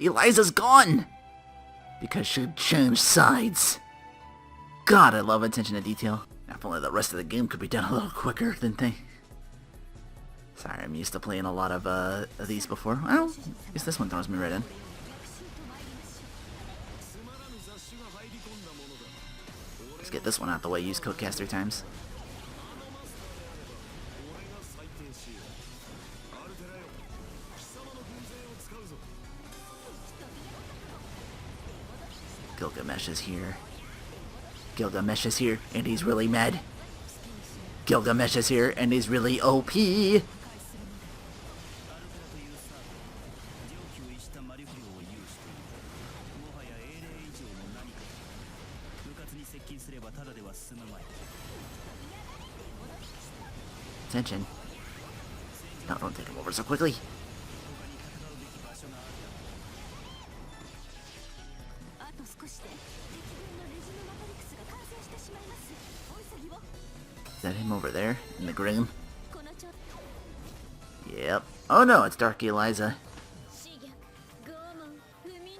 Eliza's gone! Because she changed sides. God, I love attention to detail. If only the rest of the game could be done a little quicker than they... Sorry, I'm used to playing a lot of these before. Well, I guess this one throws me right in. Let's get this one out the way. Use Codecast 3 times. Gilgamesh is here. Gilgamesh is here, and he's really mad. Gilgamesh is here, and he's really OP. Attention. No, don't take him over so quickly. Is that him over there in the groom? Yep. Oh no, it's Dark Eliza.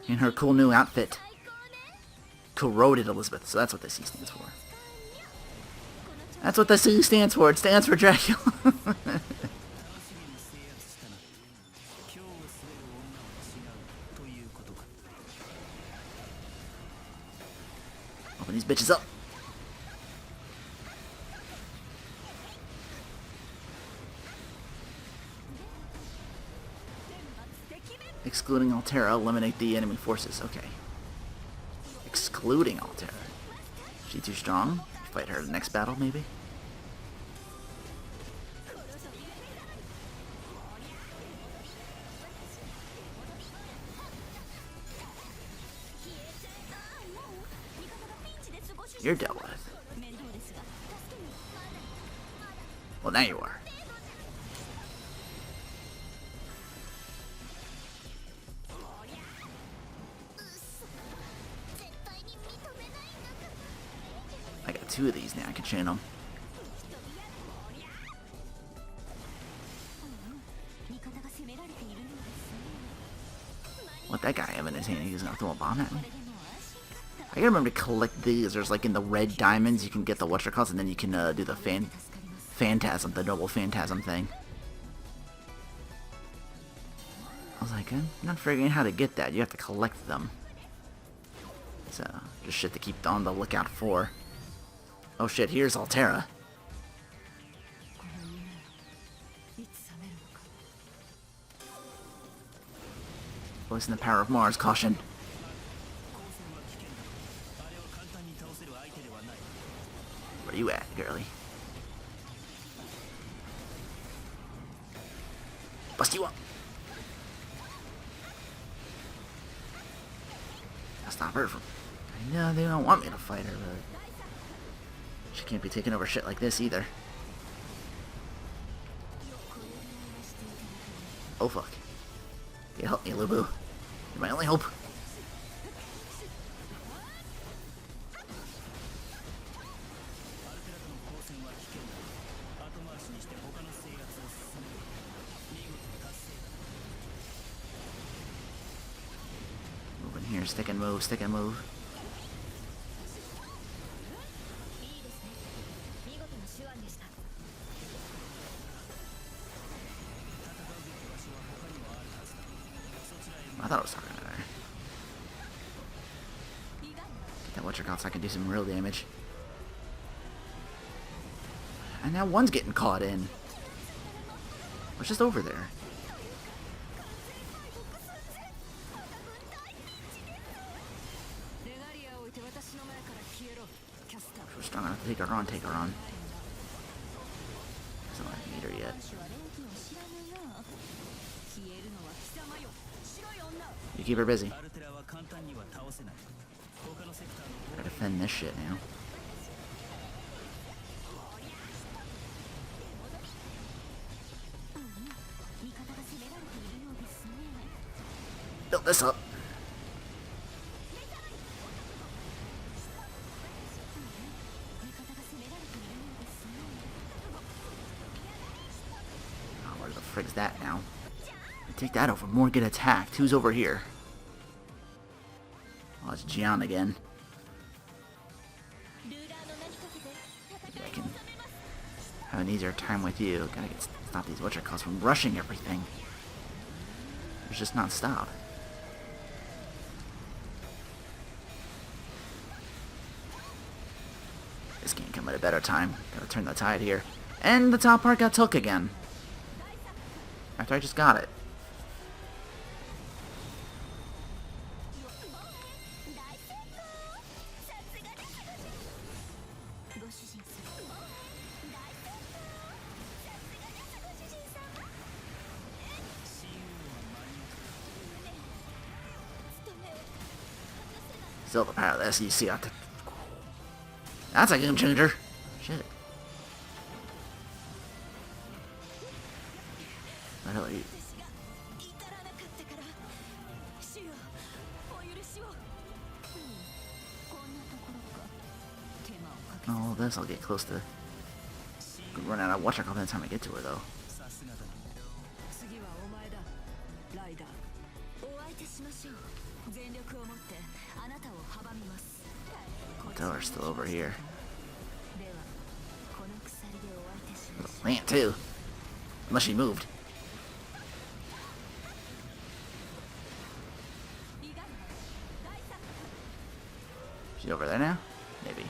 In her cool new outfit. Corroded Elizabeth, so that's what the C stands for. That's what the C stands for. It stands for Dracula. Open these bitches up. Excluding Altera, eliminate the enemy forces. Okay. Excluding Altera. Is she too strong? Fight her in the next battle, maybe? You're dealt with. Well, now you are. I got 2 of these now. I can chain them. What that guy have in his hand? He's gonna throw a bomb at me. I gotta remember to collect these. There's like in the red diamonds, you can get the what's-your-calls, and then you can do the phantasm, the noble phantasm thing. I was like, I'm not figuring out how to get that. You have to collect them. So, just shit to keep on the lookout for. Oh shit, here's Altera. Voice in the power of Mars, caution. Where you at, girly? Bust you up. I'll stop her from... I know they don't want me to fight her, but... She can't be taking over shit like this either. Oh fuck. You help me, Lubu. You're my only hope. Move in here, stick and move, stick and move. I thought I was talking to her. Get that what's-your-call so I can do some real damage. And now one's getting caught in. It's just over there. If we're strong enough to take her on, take her on. Doesn't like me meet her yet. You keep her busy. Gotta defend this shit now. Build this up. Oh, where the frig's that now? Take that over. More get attacked. Who's over here? Oh, it's Gian again. Yeah, I can have an easier time with you. Gotta stop these whatchamacalls from rushing everything. There's just not stop. This can't come at a better time. Gotta turn the tide here. And the top part got took again. After I just got it. Still the power of the SEC. That's a game changer. Shit. What the hell are you? Oh, this I'll get close to. Run out of watcher by the time I get to her, though. Teller's still over here. Plant too. Unless she moved. She's over there now? Maybe.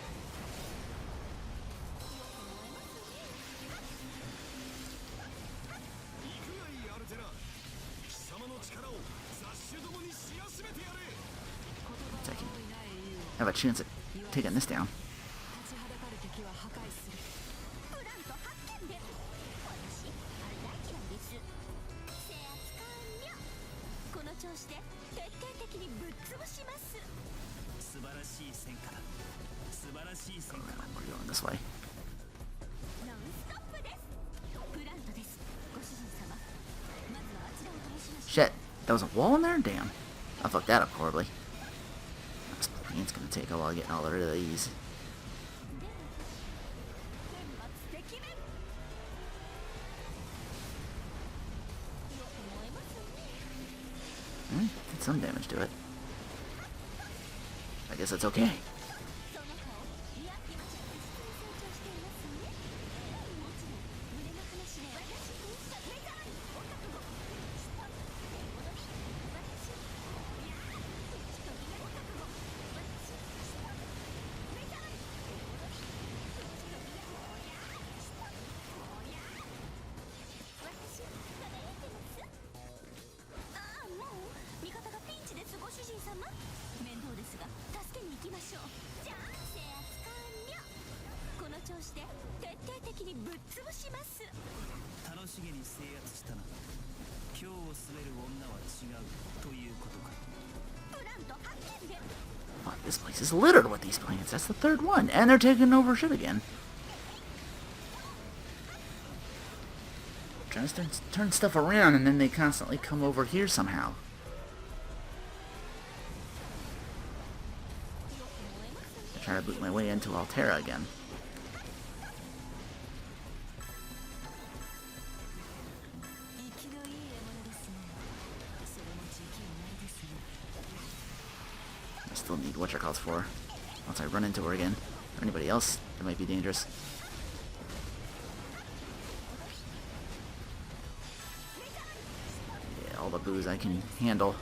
I can have a chance at taking this down. We're going this way. Shit, there was a wall in there? Damn. I fucked that up horribly. This plane's gonna take a while getting all rid of these. Did some damage to it. I guess that's okay. Fuck, this place is littered with these plants. That's the third one. And they're taking over shit again. Trying to turn stuff around and then they constantly come over here somehow. I try to boot my way into Altera again. I still need whatchamacalls for once I run into her again. Or anybody else, it might be dangerous. Yeah, all the booze I can handle.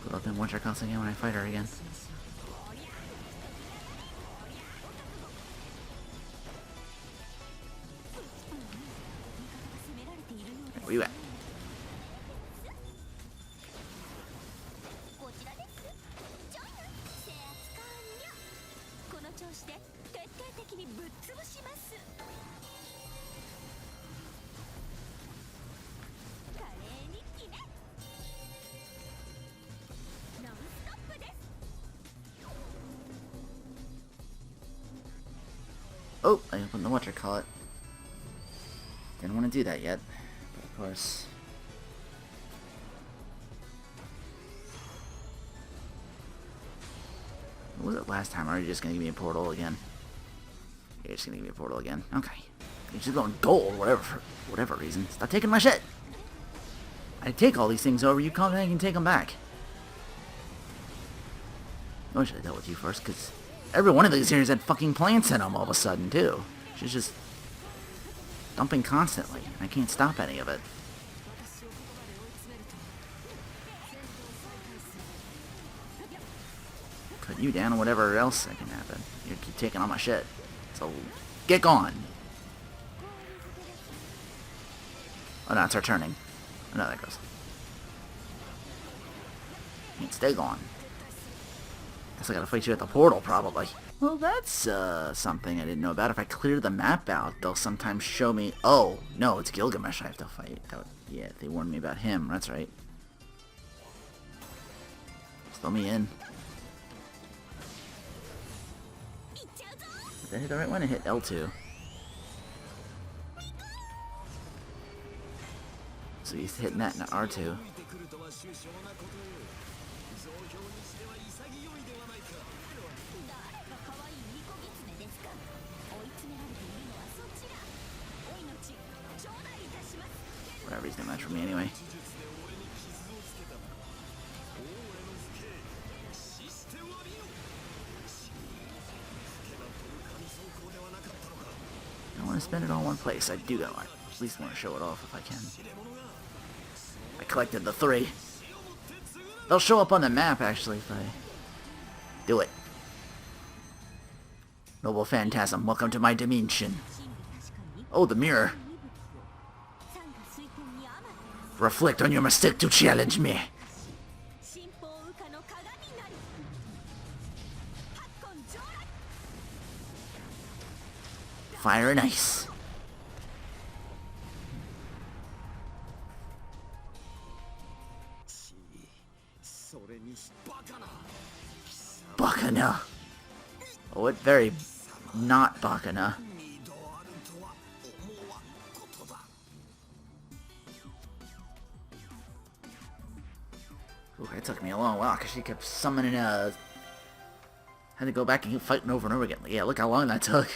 Put up them whatchamacalls again when I fight her again. Where you at? Oh, I opened the whatchamacallit. Didn't want to do that yet, but of course. What was it last time? Or are you just gonna give me a portal again? You're just gonna give me a portal again. Okay. You're just going gold, whatever, for whatever reason. Stop taking my shit! I take all these things over, you come back and take them back. I should have dealt with you first, because every one of these areas had fucking plants in them all of a sudden, too. She's just dumping constantly. I can't stop any of it. Put you down and whatever else that can happen. You keep taking all my shit. So, get gone. Oh no, it's her turning. Oh no, there it goes. You can stay gone. Guess I gotta fight you at the portal, probably. Well, that's, something I didn't know about. If I clear the map out, they'll sometimes show me... Oh, no, it's Gilgamesh I have to fight. Yeah, they warned me about him. That's right. Throw me in. Did I hit the right one? I hit L2. So he's hitting that in R2. Whatever, he's gonna match for me anyway. I don't want to spend it all in one place. I do though. I at least want to show it off if I can. I collected the 3. They'll show up on the map actually if I do it. Noble Phantasm, welcome to my dimension. Oh, the mirror. Reflect on your mistake to challenge me. Fire and ice. Bacana. Oh, it very not Bacana. Ooh, it took me a long while because she kept summoning had to go back and keep fighting over and over again. Yeah, look how long that took.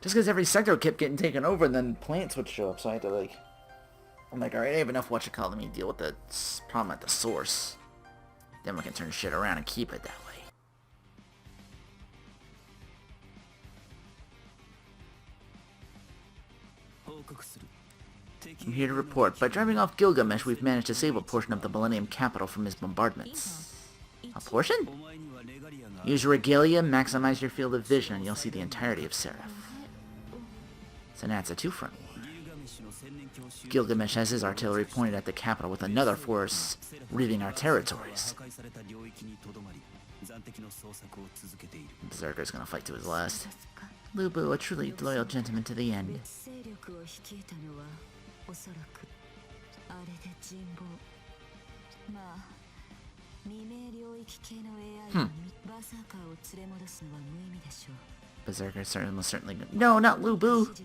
Just because every sector kept getting taken over and then plants would show up, so I had to like... I'm like, alright, I have enough whatchamacallit, let me deal with the problem at the source. Then we can turn shit around and keep it that way. I'm here to report. By driving off Gilgamesh, we've managed to save a portion of the Millennium Capital from his bombardments. A portion? Use your regalia, maximize your field of vision, and you'll see the entirety of Seraph. So now it's a two-front war. Gilgamesh has his artillery pointed at the capital with another force reaving our territories. Berserker's gonna fight to his last. Lubu, a truly loyal gentleman to the end. Berserker certainly... No, not Lubu!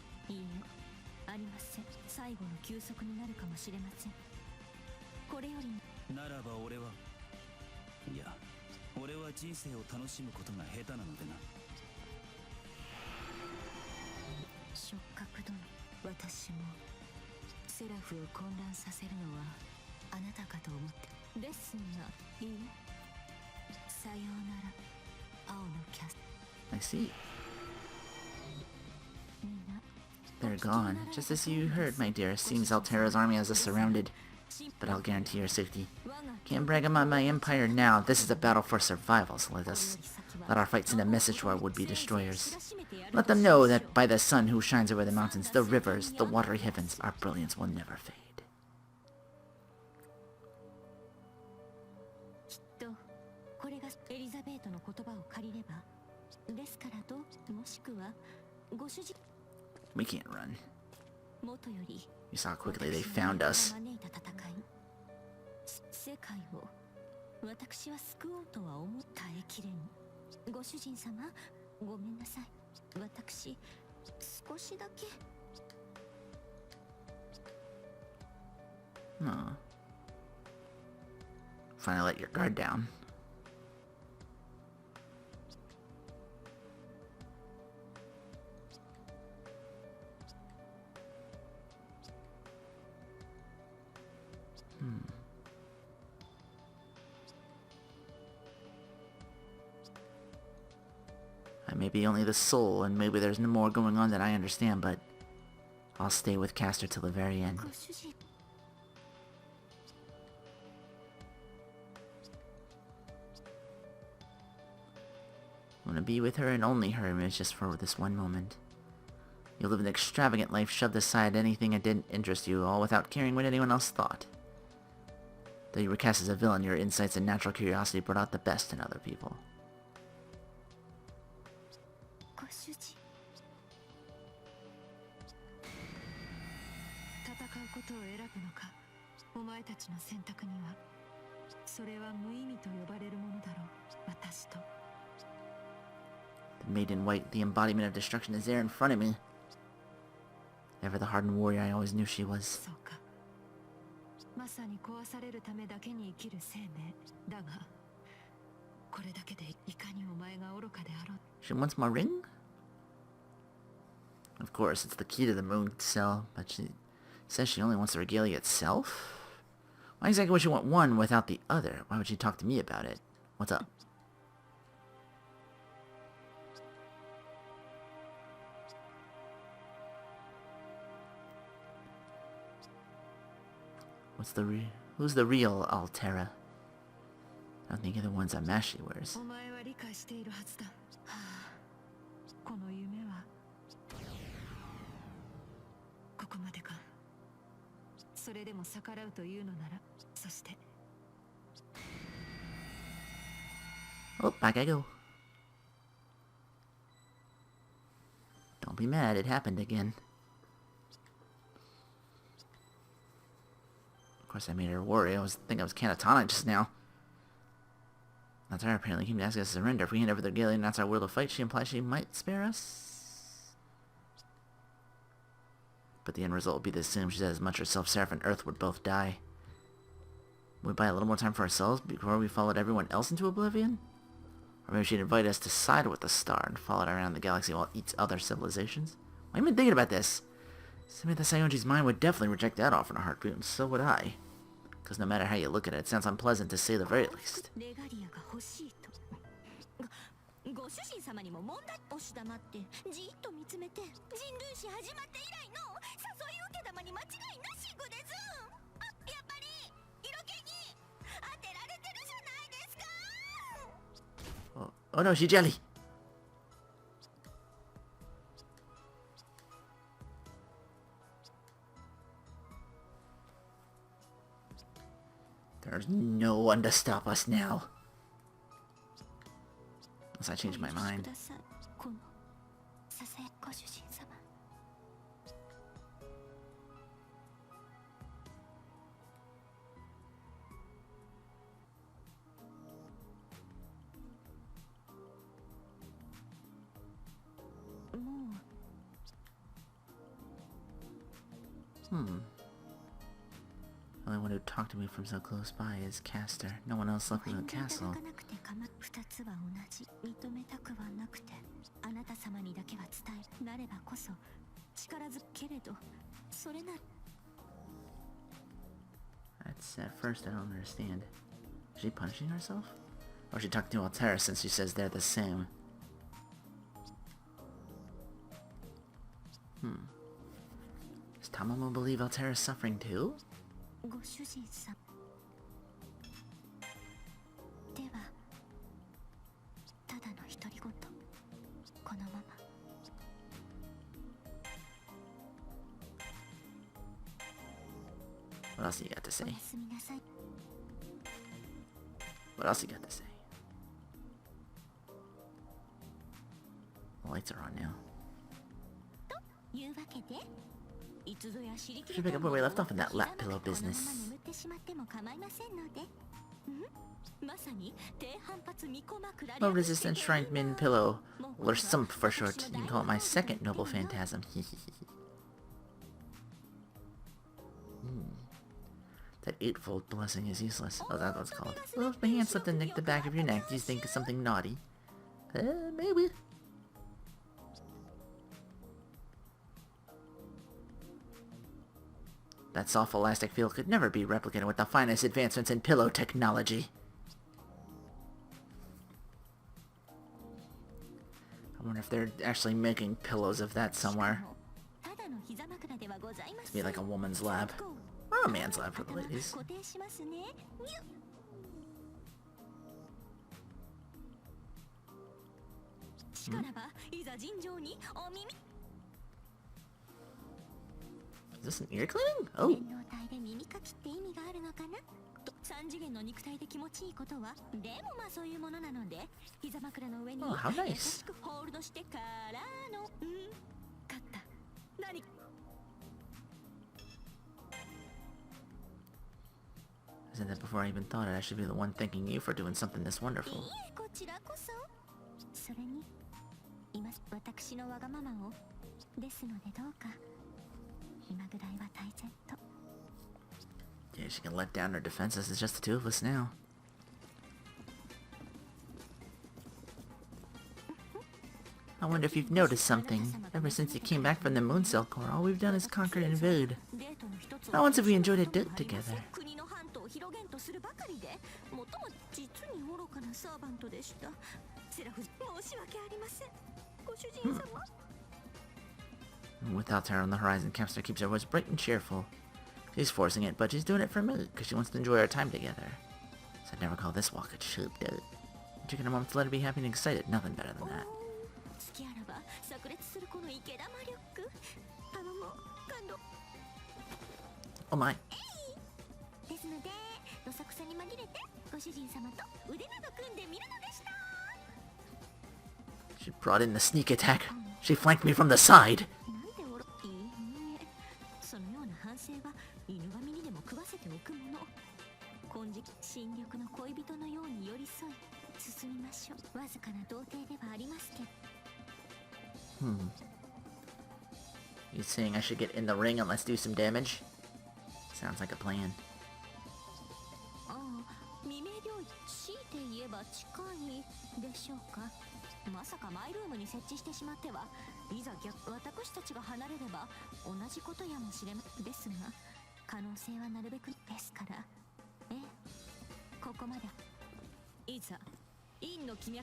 I see. They're gone. Just as you heard, my dear. Seems Altera's army has us surrounded. But I'll guarantee your safety. Can't brag about my empire now. This is a battle for survival, so let our fight send a message to our would-be destroyers. Let them know that by the sun who shines over the mountains, the rivers, the watery heavens, our brilliance will never fade. We can't run. You saw how quickly they found us. Oh. Finally let your guard down. maybe only the soul, and maybe there's no more going on than I understand, but I'll stay with Castor till the very end. I'm gonna be with her and only her, and it's just for this one moment. You live an extravagant life, shoved aside anything that didn't interest you, all without caring what anyone else thought. Though you were cast as a villain, your insights and natural curiosity brought out the best in other people. The maid in white, the embodiment of destruction, is there in front of me. Ever the hardened warrior I always knew she was. She wants my ring? Of course, it's the key to the moon cell, but she says she only wants the regalia itself? Why exactly would she want one without the other? Why would she talk to me about it? What's up? Who's the real Altera? I don't think of the ones that Mashi wears. Oh, back I go. Don't be mad, it happened again. Of course I made her worry. I think I was catatonic just now. Altera apparently came to ask us to surrender. If we hand over the regalia and that's our will to fight, she implies she might spare us. But the end result will be the same. She said as much herself, Seraph and Earth would both die. Would we buy a little more time for ourselves before we followed everyone else into oblivion? Or maybe she'd invite us to side with the star and follow it around the galaxy while it eats other civilizations? Why have you been thinking about this? Samantha Sayonji's mind would definitely reject that offer in a heartbeat, and so would I. Because no matter how you look at it, it sounds unpleasant to say the very least. Oh no, she's jelly! There's no one to stop us now. Unless I change my mind. The only one who talked to me from so close by is Castor. No one else left in the castle. That's at first I don't understand. Is she punishing herself? Or is she talking to Altera since she says they're the same? Does Tamamo believe Altera is suffering too? What else you got to say? What else you got to say? The lights are on now. Should pick up where we left off in that lap pillow business. Low resistance shrine min pillow, or sump for short. You can call it my second noble phantasm. That eightfold blessing is useless. Oh, that's what it's called. Well, if my hand slipped and nicked the back of your neck, do you think it's something naughty? Maybe. That soft elastic feel could never be replicated with the finest advancements in pillow technology. I'm wonder if they're actually making pillows of that somewhere. It's be like a woman's lab. Or a man's lab for the ladies. Is this an ear cleaning? Oh. Oh, how nice. I said that before I even thought it. I should be the one thanking you for doing something this wonderful. Yeah, she can let down her defenses. It's just the two of us now. I wonder if you've noticed something. Ever since you came back from the Moon Cell Core, all we've done is conquer and invade. Not once have we enjoyed a date together. Without her on the horizon, Capster keeps her voice bright and cheerful. She's forcing it, but she's doing it for me, because she wants to enjoy our time together. So I'd never call this walk a cheap date. Taking a moment to let her be happy and excited, nothing better than that. Oh my. She brought in the sneak attack. She flanked me from the side. You saying I should get in the ring and let's do some damage? Sounds like a plan.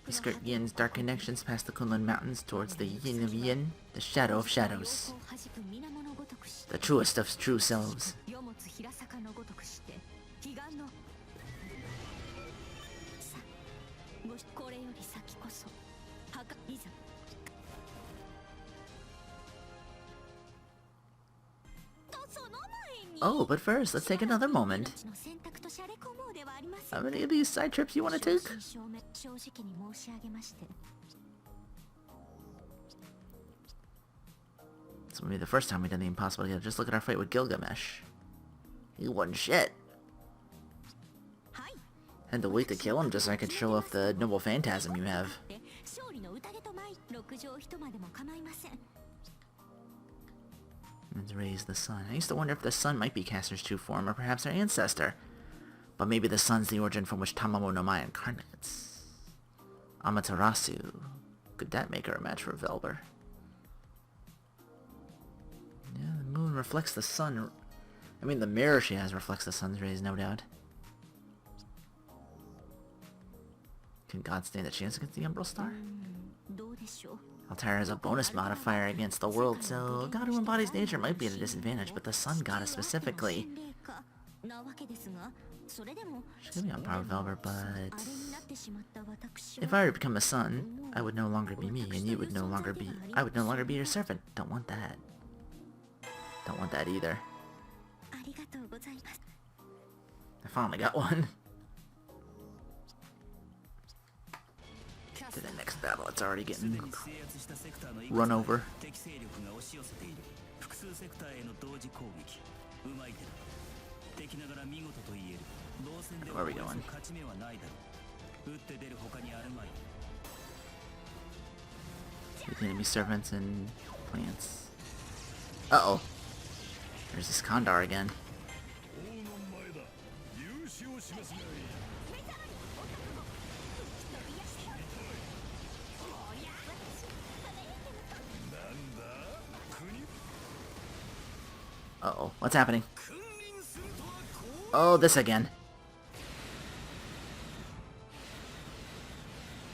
We skirt Yin's dark connections past the Kunlun Mountains towards the Yin of Yin, the Shadow of Shadows. The truest of true selves. Oh, but first, let's take another moment. How many of these side trips you want to take? This will be the first time we've done the impossible together. Just look at our fight with Gilgamesh. He wasn't shit. Had to wait to kill him just so I could show off the noble phantasm you have. Let's raise the sun. I used to wonder if the sun might be Caster's true form, or perhaps her ancestor. But maybe the sun's the origin from which Tamamo no Mai incarnates. Amaterasu. Could that make her a match for Velber? Yeah, the moon reflects the sun. I mean, the mirror she has reflects the sun's rays, no doubt. Can God stand a chance against the Umbral Star? Altair has a bonus modifier against the world, so God who embodies nature might be at a disadvantage, but the sun goddess specifically. She could be on par with Velber, but... if I were to become a sun, I would no longer be me, and you would no longer be... I would no longer be your servant. Don't want that. Don't want that either. I finally got one. To the next battle, it's already getting run over. Where are we going? With enemy servants and plants. Uh-oh. There's this Kandar again. Uh-oh, what's happening? Oh, this again.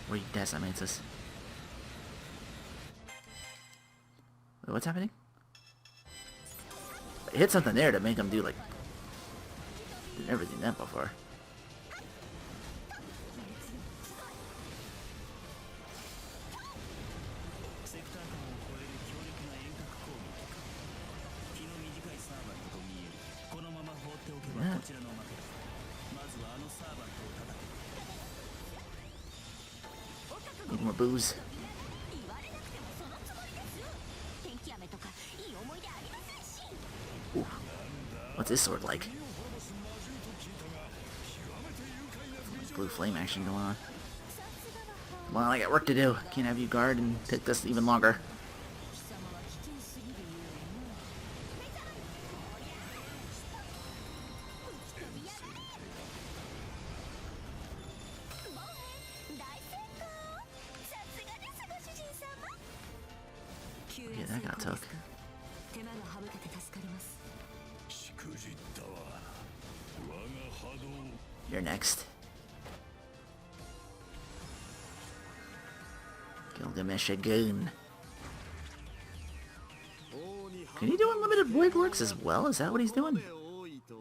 Where you decimates us. Wait, what's happening? I hit something there to make him do like... I've never seen that before. Yeah. Need more booze. Ooh. What's this sword like? Blue flame action going on. Come on, I got work to do. Can't have you guard and take this even longer. Yeah, that got took. You're next. Gilgamesh-a-goon. Can he do unlimited void works as well? Is that what he's doing?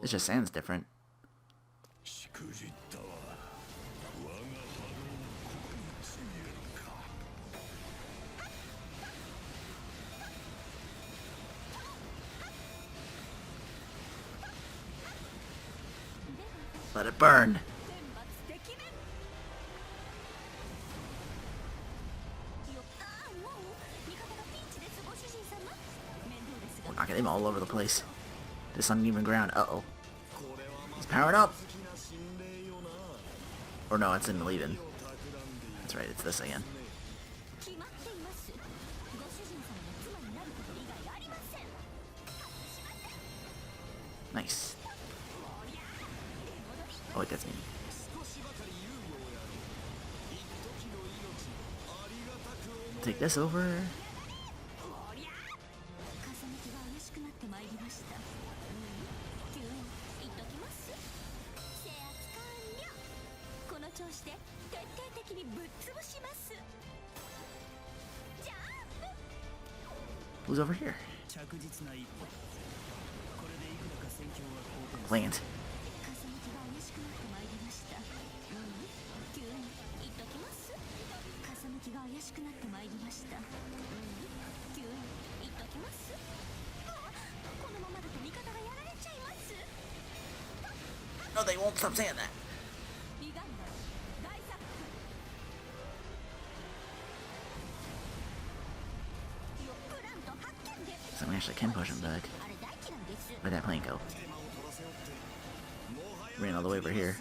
It just sounds different. Let it burn. We're knocking him all over the place. This uneven ground. Uh-oh. He's powering up. Or no, it's in leaving. That's right, it's this again. Nice. Oh wait, that's me. Take this over. Who's over here? Plant. No, they won't stop saying that. So we actually can push him back. Where'd that plane go? Ran all the way over here.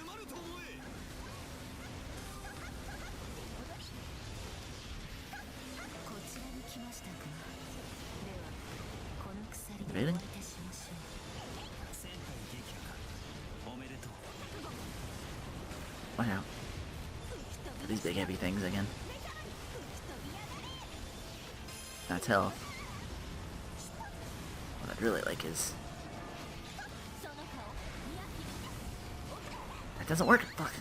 Invading? Watch out. These big heavy things again. That's health. What I'd really like is... That doesn't work! Fuck!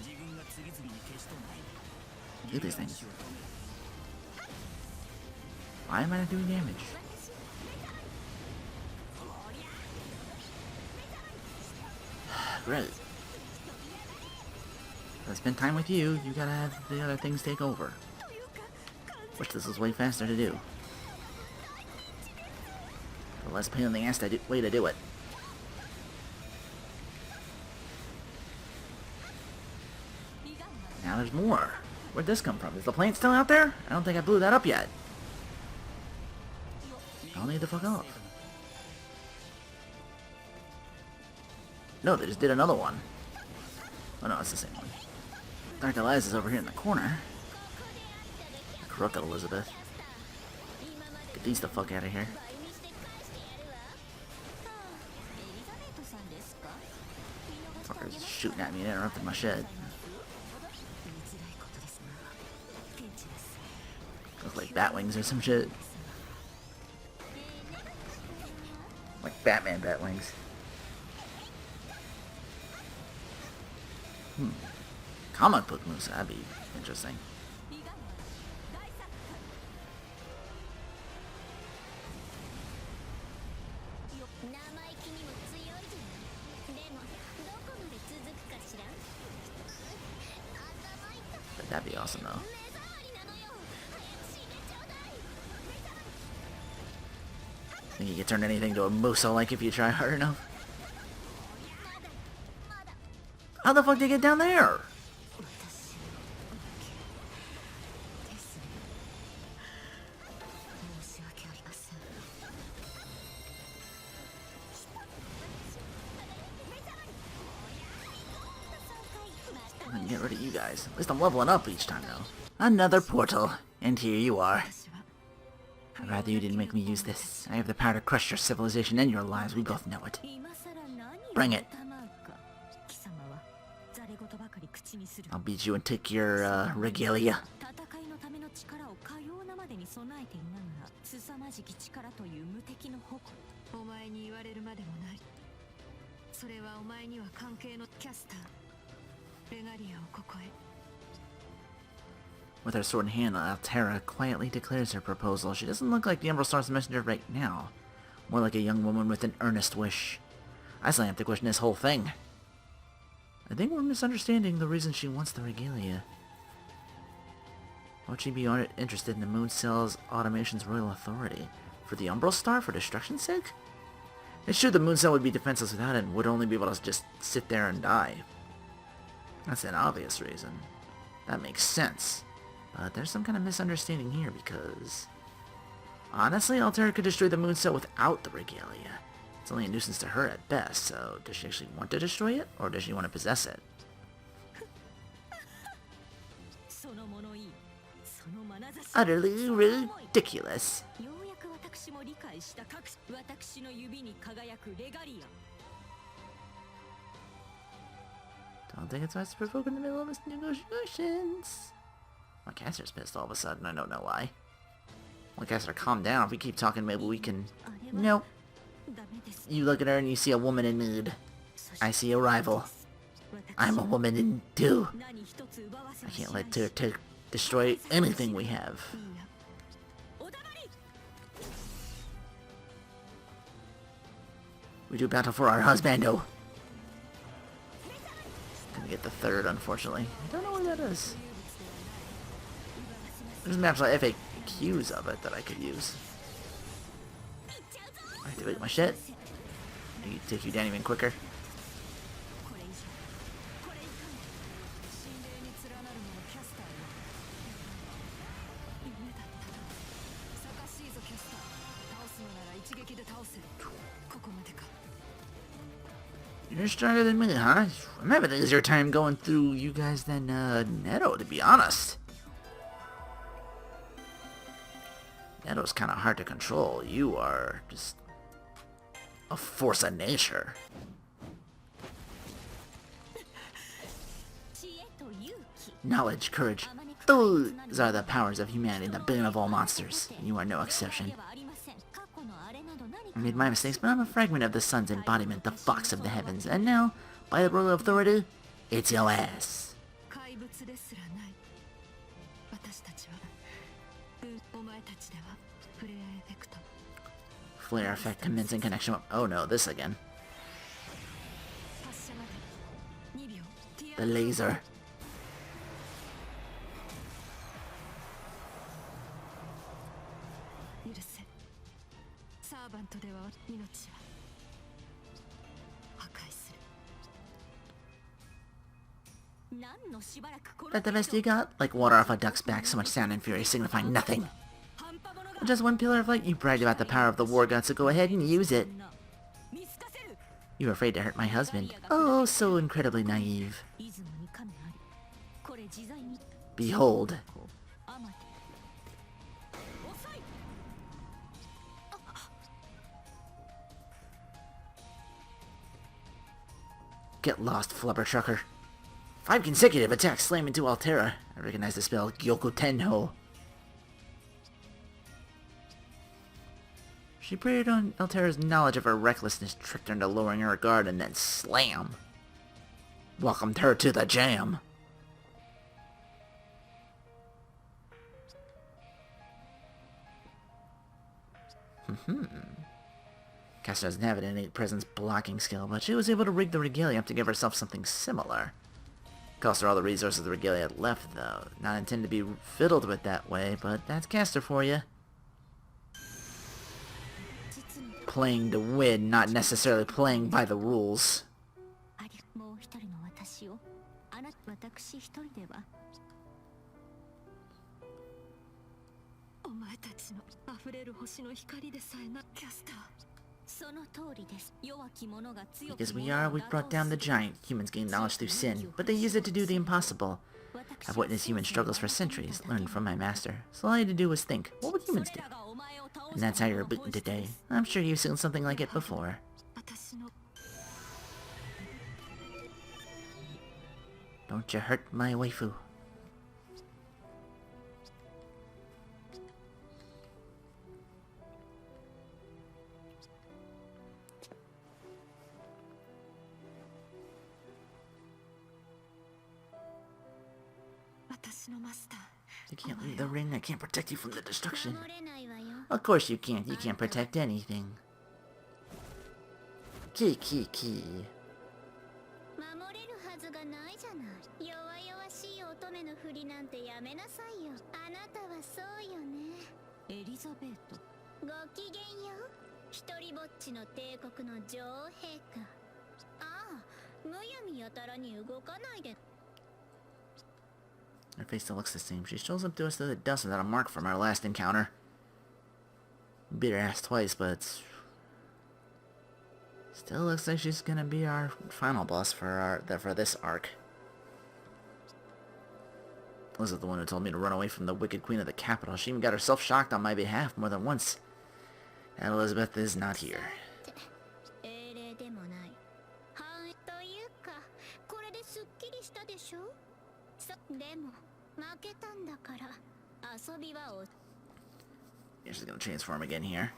Do these things. Why am I not doing damage? Great. If I spend time with you, you gotta have the other things take over. Wish this was way faster to do. The less pain in the ass way to do it. Now there's more. Where'd this come from? Is the plant still out there? I don't think I blew that up yet. I'll need to fuck off. No, they just did another one. Oh no, it's the same one. Dark Elias is over here in the corner. Crooked Elizabeth. Get these the fuck out of here. Fuckers shooting at me and interrupting my shed. Look like bat wings or some shit. Like Batman bat wings. Comic book moves, that'd be interesting. That'd be awesome, though. Think you can turn anything to a Muso like if you try hard enough? How the fuck did you get down there? I'm gonna get rid of you guys. At least I'm leveling up each time now. Another portal, and here you are. I'd rather you didn't make me use this. I have the power to crush your civilization and your lives. We both know it. Bring it. I'll beat you and take your, regalia. With her sword in hand, Altera quietly declares her proposal. She doesn't look like the Umbral Star's messenger right now. More like a young woman with an earnest wish. I still have to question this whole thing. I think we're misunderstanding the reason she wants the regalia. Why would she be interested in the Moon Cell's automation's royal authority? For the Umbral Star? For destruction's sake? It's true the Moon Cell would be defenseless without it and would only be able to just sit there and die. That's an obvious reason. That makes sense. But there's some kind of misunderstanding here because... honestly, Altera could destroy the Moon Cell without the regalia. It's only a nuisance to her at best, so does she actually want to destroy it, or does she want to possess it? Utterly ridiculous. Don't think it's wise to provoke in the middle of this negotiations. My caster's pissed all of a sudden, I don't know why. Well, caster, calm down. If we keep talking, maybe we can... Nope. You look at her and you see a woman in need. I see a rival. I'm a woman in too. I can't let her destroy anything we have. We do battle for our husbando. Gonna get the third, unfortunately. I don't know where that is. There's maps like FAQs of it that I could use. Activate my shit. I can take you down even quicker. You're stronger than me, huh? I'm having an easier time going through you guys than Neto, to be honest. Neto's kind of hard to control. You are just a force of nature. Knowledge, courage, those are the powers of humanity, the bane of all monsters. You are no exception. I made my mistakes, but I'm a fragment of the sun's embodiment, the fox of the heavens. And now, by the royal authority, it's your ass. Flare effect commencing connection. Oh no, this again. The laser. That the best you got? Like water off a duck's back, so much sound and fury signifying nothing. Just one pillar of light, you bragged about the power of the war god, so go ahead and use it. You were afraid to hurt my husband. Oh, so incredibly naive. Behold. Get lost, flubber trucker. 5 consecutive attacks slam into Altera. I recognize the spell Gyoku Tenho. She preyed on Altera's knowledge of her recklessness, tricked her into lowering her guard, and then slam. Welcomed her to the jam. Caster doesn't have an innate presence blocking skill, but she was able to rig the regalia up to give herself something similar. Cost her all the resources the regalia had left, though. Not intended to be fiddled with that way, but that's caster for you. Playing to win, not necessarily playing by the rules. Because we've brought down the giant. Humans gain knowledge through sin, but they use it to do the impossible. I've witnessed human struggles for centuries, learned from my master. So all I had to do was think, what would humans do? And that's how you're rebooting today. I'm sure you've seen something like it before. Don't you hurt my waifu. You can't leave the ring. I can't protect you from the destruction. Of course you can't. You can't protect anything. Ki. Her face still looks the same. She shows up to us through the dust without a mark from our last encounter. Beat her ass twice, but still looks like she's gonna be our final boss for this arc. Elizabeth, the one who told me to run away from the wicked queen of the capital. She even got herself shocked on my behalf more than once. And Elizabeth is not here. Yeah, she's gonna transform again here.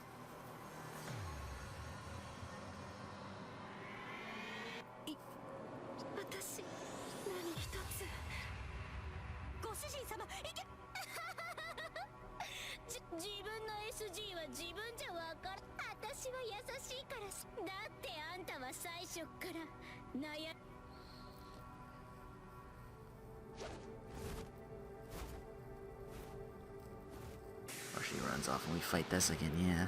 Or she runs off and we fight this again, yeah.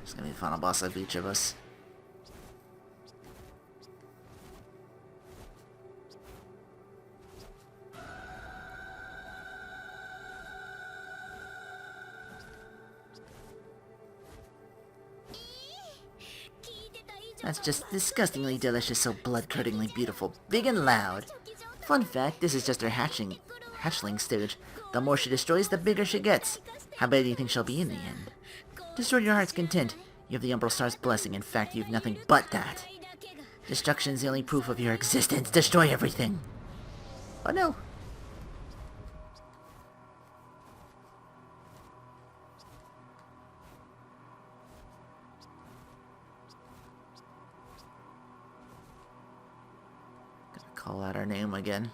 It's gonna be the final boss of each of us. That's just disgustingly delicious, so blood-curdlingly beautiful, big and loud. Fun fact, this is just her hatchling stage. The more she destroys, the bigger she gets. How big do you think she'll be in the end? Destroy your heart's content. You have the Umbral Star's blessing. In fact, you have nothing but that. Destruction's the only proof of your existence. Destroy everything. Oh no. Call out our name again.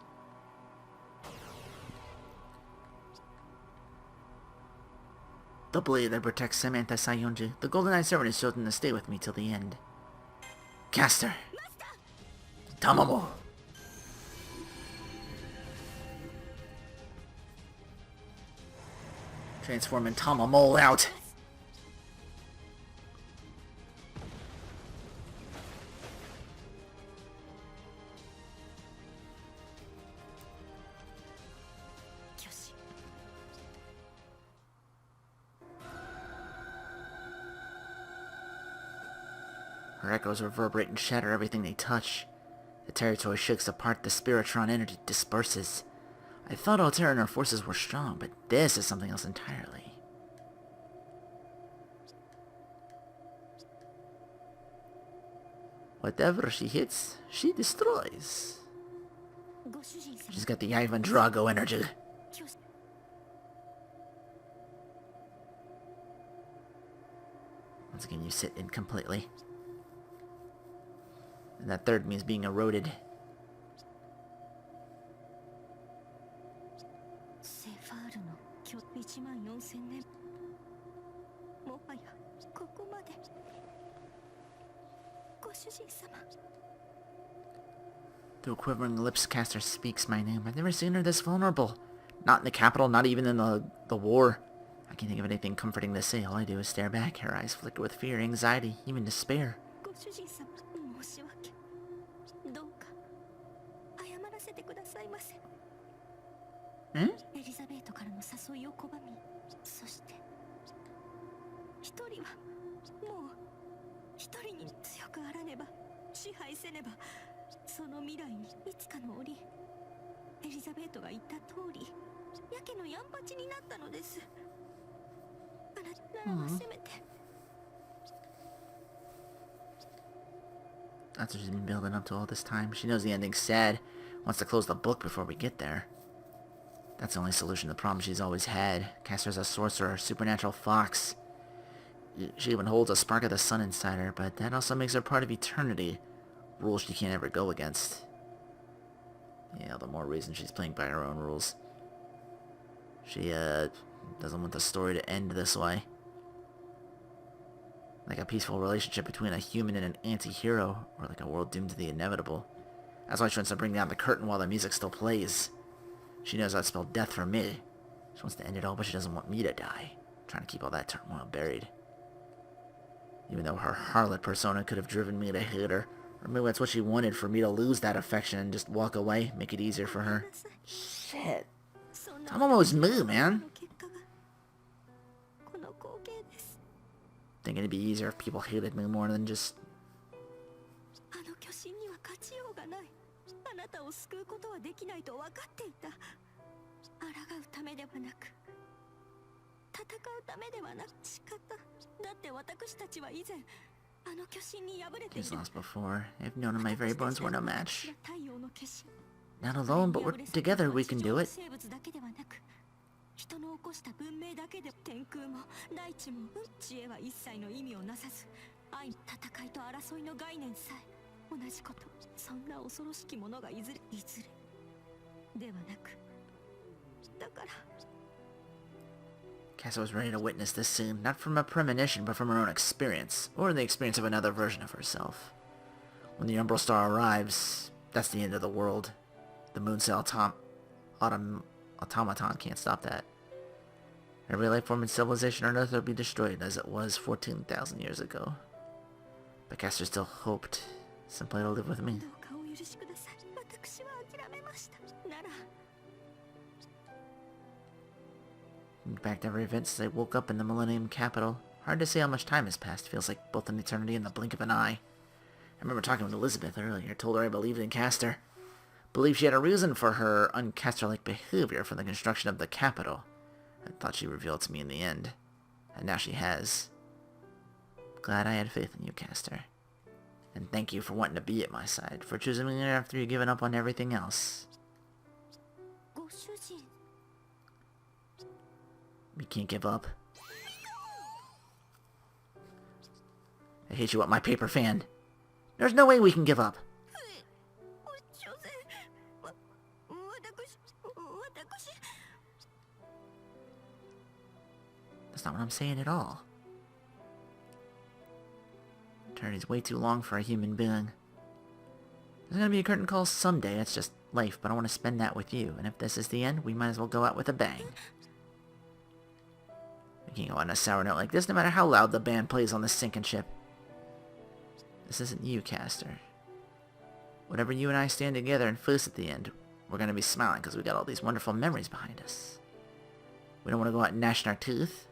The blade that protects Samantha Sayonji. The Golden Eye Servant is chosen to stay with me till the end. Caster. Tamamo. Transforming Tamamo out. Her echoes reverberate and shatter everything they touch. The territory shakes apart, the Spiritron energy disperses. I thought Altera and her forces were strong, but this is something else entirely. Whatever she hits, she destroys. She's got the Ivan Drago energy. Once again, you sit in completely. And that third means being eroded. Through quivering lips, Caster speaks my name. I've never seen her this vulnerable. Not in the capital, not even in the war. I can't think of anything comforting to say. All I do is stare back. Her eyes flicker with fear, anxiety, even despair. Hmm? That's what she's been building up to all this time. She knows the ending's sad. Wants to close the book before we get there. That's the only solution to the problem she's always had. Caster's a sorcerer, supernatural fox. She even holds a spark of the sun inside her, but that also makes her part of eternity. Rules she can't ever go against. Yeah, the more reason she's playing by her own rules. She, doesn't want the story to end this way. Like a peaceful relationship between a human and an anti-hero, or like a world doomed to the inevitable. That's why she wants to bring down the curtain while the music still plays. She knows that spelled death for me. She wants to end it all, but she doesn't want me to die. Trying to keep all that turmoil buried. Even though her Harlot persona could have driven me to hate her. Or maybe that's what she wanted, for me to lose that affection and just walk away, make it easier for her. Shit. Tamamo's moo, man. Think it'd be easier if people hated me more than just... He's lost before. I've known in my very bones we're no match. Not alone, but we're together, we can do it. Casa was ready to witness this soon, not from a premonition, but from her own experience, or the experience of another version of herself. When the Umbral star arrives, that's the end of the world. The moon cell automaton can't stop that. Every life form and civilization on Earth will be destroyed as it was 14,000 years ago. But Caster still hoped simply to live with me. Back to every event since I woke up in the Millennium Capital. Hard to say how much time has passed. Feels like both an eternity and the blink of an eye. I remember talking with Elizabeth earlier. Told her I believed in Caster. Believed she had a reason for her un-Caster-like behavior from the construction of the capital. I thought she'd reveal it to me in the end. And now she has. Glad I had faith in you, Caster. And thank you for wanting to be at my side. For choosing me after you've given up on everything else. We can't give up. I hate you with my paper fan. There's no way we can give up. That's not what I'm saying at all. Eternity's way too long for a human being. There's gonna be a curtain call someday, it's just life, but I want to spend that with you. And if this is the end, we might as well go out with a bang. We can't go on a sour note like this, no matter how loud the band plays on the sinking ship. This isn't you, Caster. Whatever you and I stand together and face at the end, we're gonna be smiling because we got all these wonderful memories behind us. We don't want to go out and gnash our teeth.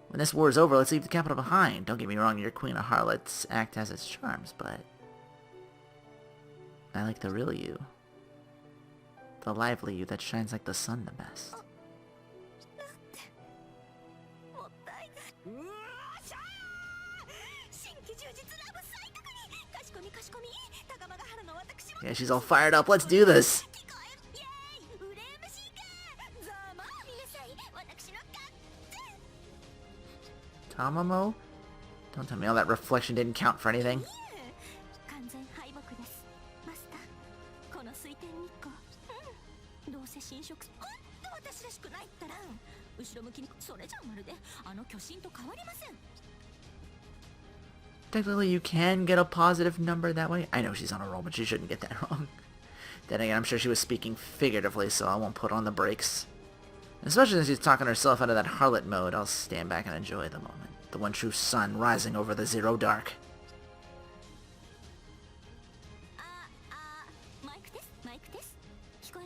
When this war is over, let's leave the capital behind. Don't get me wrong, your Queen of Harlot's act has its charms, but... I like the real you. The lively you that shines like the sun the best. Yeah, she's all fired up. Let's do this. Tamamo? Don't tell me all that reflection didn't count for anything. Technically, you can get a positive number that way. I know she's on a roll, but she shouldn't get that wrong. Then again, I'm sure she was speaking figuratively, so I won't put on the brakes. Especially since she's talking herself out of that harlot mode, I'll stand back and enjoy the moment. The one true sun rising over the zero dark.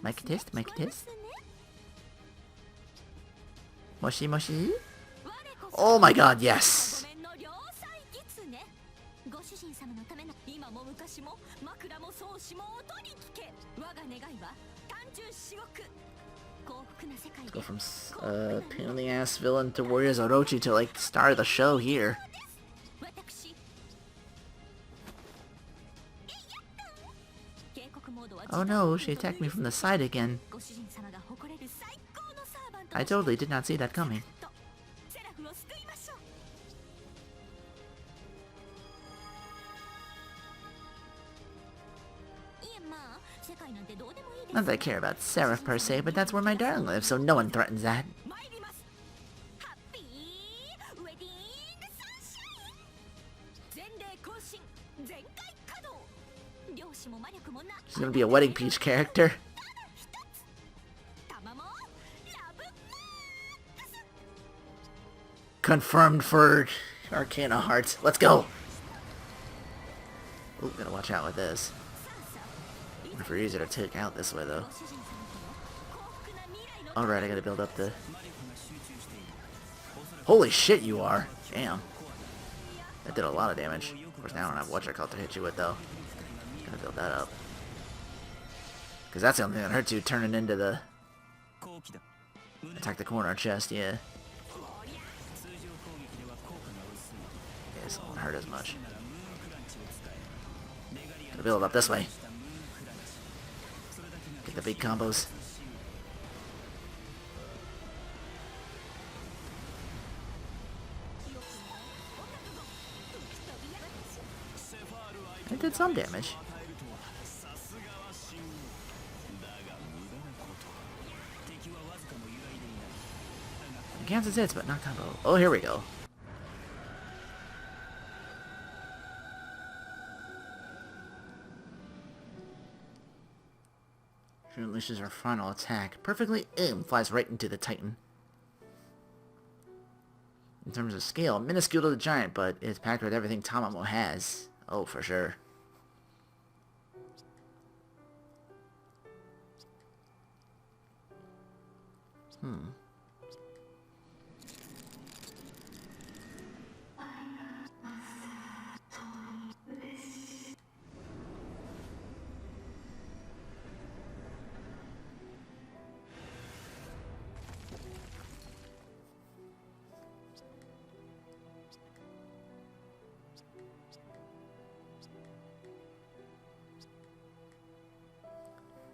Mic test, mic test. Moshi moshi? Oh my god, yes! Let's go from pain in the ass villain to Warriors Orochi to like star of the show here. Oh no, she attacked me from the side again. I totally did not see that coming. Not that I care about Seraph per se, but that's where my darling lives, so no one threatens that. She's gonna be a Wedding Peach character. Confirmed for Arcana Heart. Let's go! Ooh, gotta watch out with this. If we're easier to take out this way, though. Alright, I gotta build up the... Holy shit, you are! Damn. That did a lot of damage. Of course, now I don't have Watcher Cult to hit you with, though. Gotta build that up. Because that's the only thing that hurts you, turning into the... Attack the corner chest, yeah. Yeah, this won't hurt as much. Gotta build up this way. Get the big combos. It did some damage. Cancels hits, but not combo. Oh, here we go. She unleashes her final attack. Perfectly aimed, flies right into the Titan. In terms of scale, minuscule to the giant, but it's packed with everything Tamamo has. Oh, for sure.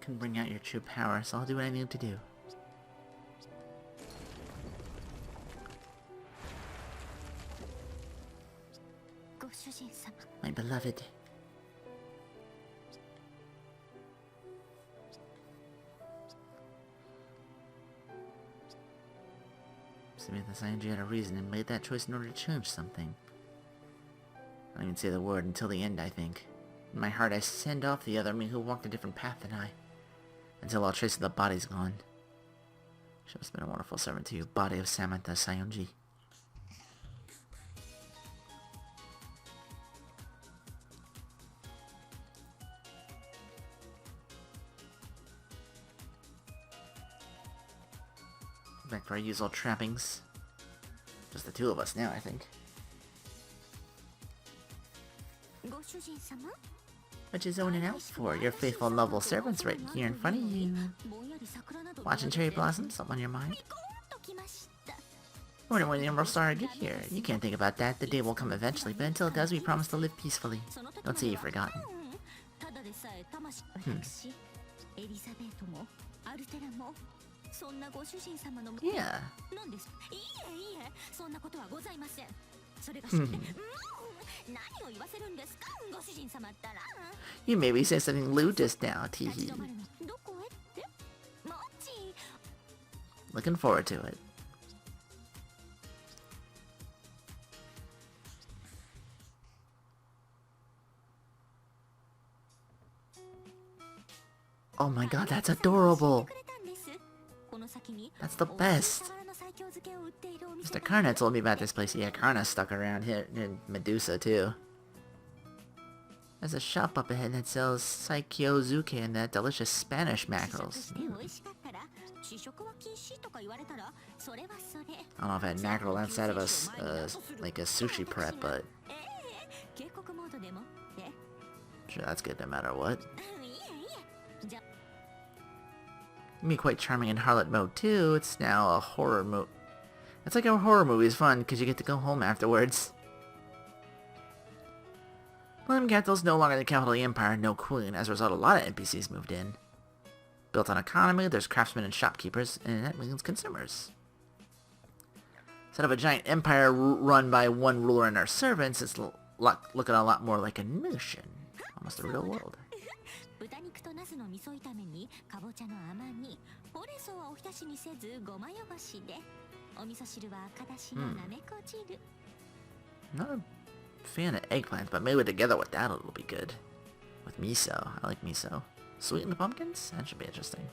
Can bring out your true power, so I'll do what I need to do. My beloved. Samantha Sanji had a reason and made that choice in order to change something. I don't even say the word until the end, I think. In my heart, I send off the other me who walked a different path than I. Until all trace of the body's gone. She must have been a wonderful servant to you, body of Samantha Sayonji. Back to our usual trappings. Just the two of us now, I think. What you zoning out for? Your faithful noble servant's right here in front of you. Watching cherry blossoms, something on your mind? Wondering when the Umbral Star will get here. You can't think about that, the day will come eventually, but until it does, we promise to live peacefully. Don't say you've forgotten. Yeah. You maybe say something lewd just now, teehee. Looking forward to it. Oh my god, that's adorable. That's the best. Mr. Karna told me about this place. Yeah, Karna stuck around here in Medusa too. There's a shop up ahead that sells Saikyozuke and that delicious Spanish mackerels. I don't know if I had mackerel outside of like a sushi prep, but sure, that's good no matter what. You can be quite charming in Harlot mode too. It's now a horror mode. It's like a horror movie is fun because you get to go home afterwards. Millennium Capital's no longer the capital of the Empire, no queen. As a result, a lot of NPCs moved in. Built on economy, there's craftsmen and shopkeepers, and that means consumers. Instead of a giant empire run by one ruler and our servants, it's looking a lot more like a nation. Almost the real world. Not a fan of eggplants, but maybe together with that it'll be good. With miso. I like miso. Sweetened pumpkins? That should be interesting.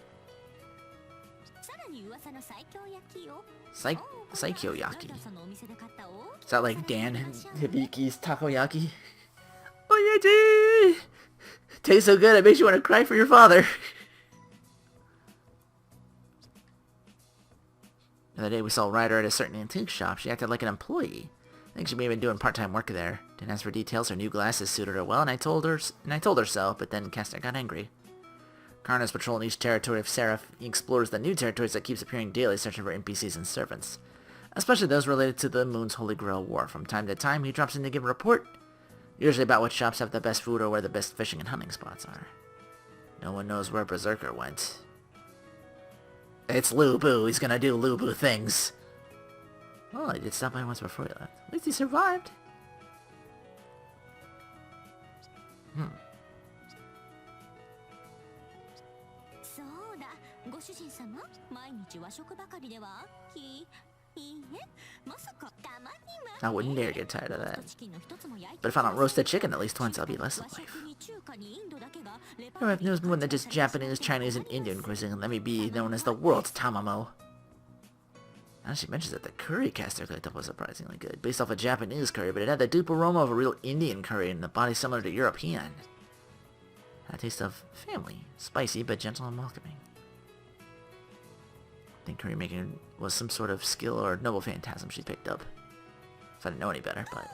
Saikyoyaki. Is that like Dan Hibiki's takoyaki? Oh yeah, tastes so good it makes you want to cry for your father. The other day we saw Ryder at a certain antique shop. She acted like an employee. I think she may have been doing part-time work there. Didn't ask for details. Her new glasses suited her well, and I told her so. But then Kester got angry. Karna's patrolling each territory of Seraph. He explores the new territories that keeps appearing daily, searching for NPCs and servants, especially those related to the Moon's Holy Grail War. From time to time, he drops in to give a report, usually about what shops have the best food or where the best fishing and hunting spots are. No one knows where Berserker went. It's Lu Bu. He's gonna do Lu Bu things. Well, he did stop by once before he left. At least he survived. I wouldn't dare get tired of that. But if I don't roast a chicken at least once, I'll be less of life. Europe knows more than just Japanese, Chinese, and Indian cuisine. Let me be known as the world's Tamamo. Now she mentions that the curry Kester cooked up was surprisingly good. Based off a Japanese curry, but it had the dupe aroma of a real Indian curry and the body similar to European. Had a taste of family. Spicy, but gentle and welcoming. I think curry making was some sort of skill or noble phantasm she picked up. If I didn't know any better, but...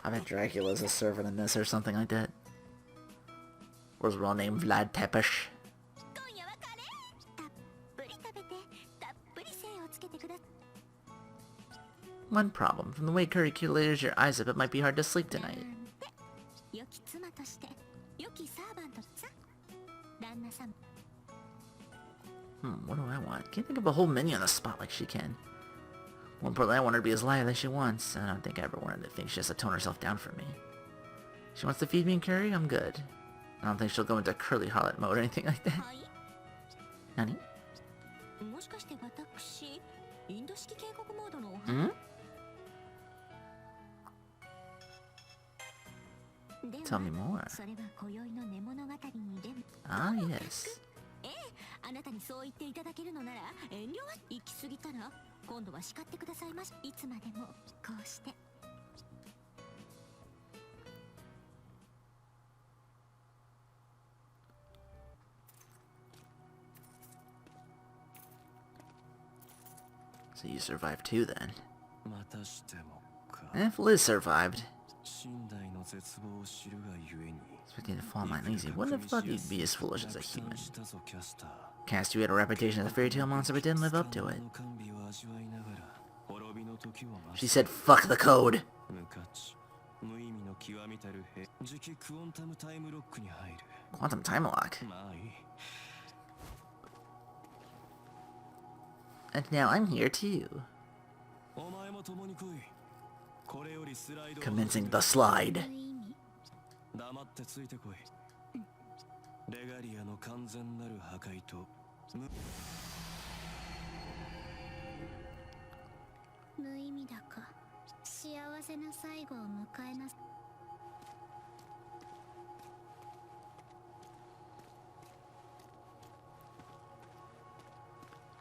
I bet Dracula's a servant in this or something like that. Or his real name Vlad Tepish. One problem. From the way curry cures your eyes up, it might be hard to sleep tonight. What do I want? Can't think of a whole menu on the spot like she can. More importantly, I want her to be as lively as she wants. I don't think I ever wanted to think she has to tone herself down for me. She wants to feed me curry? I'm good. I don't think she'll go into curly harlot mode or anything like that. Nani? Tell me more. Ah, yes. So you survived too, then. If Liz survived, expecting to fall mine easy, wouldn't have thought you'd be as foolish as a human. Cast, you had a reputation as a fairy tale monster, but didn't live up to it. She said, "Fuck the code." Quantum time lock. And now I'm here too. Commencing the slide.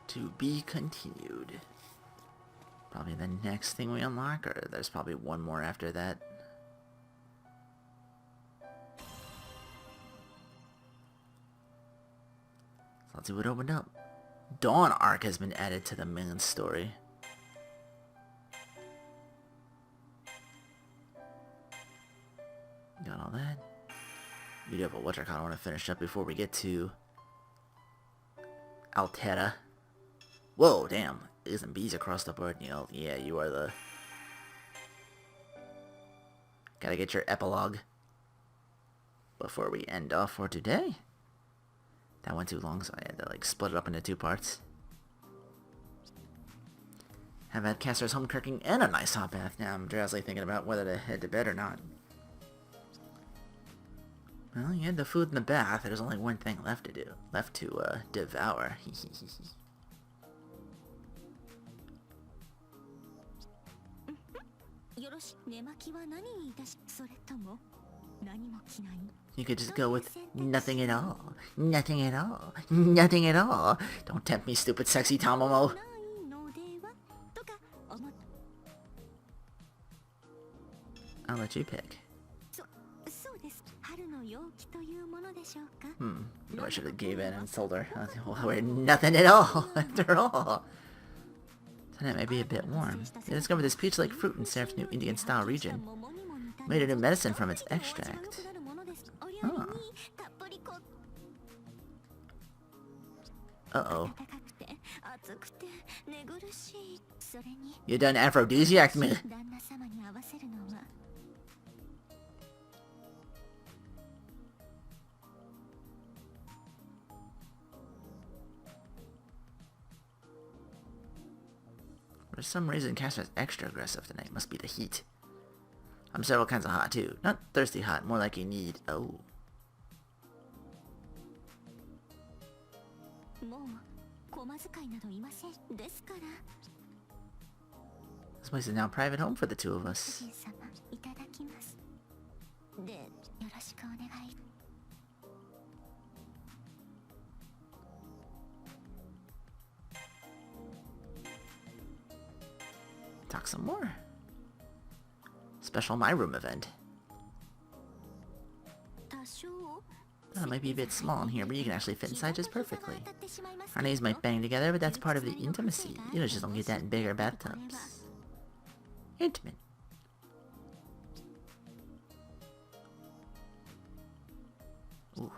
To be continued. Probably the next thing we unlock, or there's probably one more after that. So let's see what opened up. Dawn Arc has been added to the main story. Got all that. Beautiful. What I kind of want to finish up before we get to Altera. Whoa, damn. There's some bees across the board, Neil. Yeah, you are the... Gotta get your epilogue before we end off for today. That went too long, so I had to like split it up into 2 parts. Have had Castor's home cooking and a nice hot bath. Now I'm drowsily thinking about whether to head to bed or not. Well, you had the food in the bath. There's only one thing left to do. Left to devour. You could just go with nothing at all. Nothing at all. Nothing at all. Don't tempt me, stupid sexy Tamamo. I'll let you pick. I should have gave in and sold her. We're nothing at all, after all. Tonight might be a bit warm. They discovered this peach-like fruit in Seraph's new Indian-style region. Made a new medicine from its extract. Oh. Uh-oh. You done aphrodisiac me. For some reason, Castor's extra aggressive tonight. Must be the heat. I'm several kinds of hot, too. Not thirsty hot, more like you need... Oh. This place is now a private home for the 2 of us. Talk some more. Special My Room event. It might be a bit small in here, but you can actually fit inside just perfectly. Our names might bang together, but that's part of the intimacy. You know, just don't get that in bigger bathtubs. Intimate. Ooh.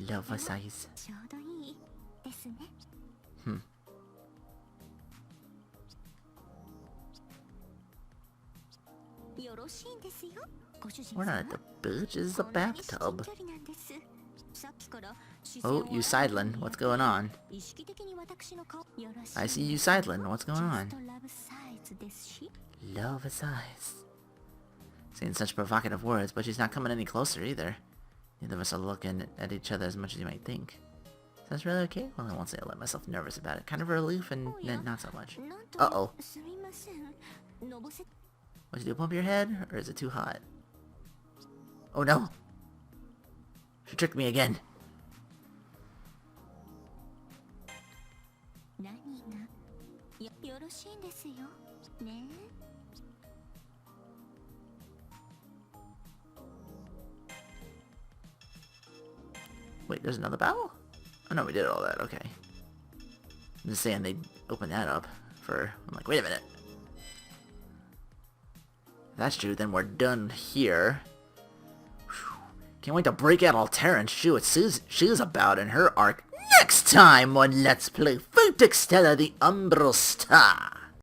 Love size. We're not at the beach, this is a bathtub. Oh, you sidling, what's going on? I see you sidling, what's going on? Love size. Saying such provocative words, but she's not coming any closer either. Neither of us are looking at each other as much as you might think. Sounds really okay? Well, I won't say I let myself nervous about it. Kind of a relief and not so much. Uh-oh. What you do, pump your head? Or is it too hot? Oh no! She tricked me again. Wait, there's another battle? Oh no, we did all that, okay. I'm just saying they opened that up for... I'm like, wait a minute. If that's true, then we're done here. Whew. Can't wait to break out Altera and see what she's about in her arc next time on Let's Play Extella the Umbral Star.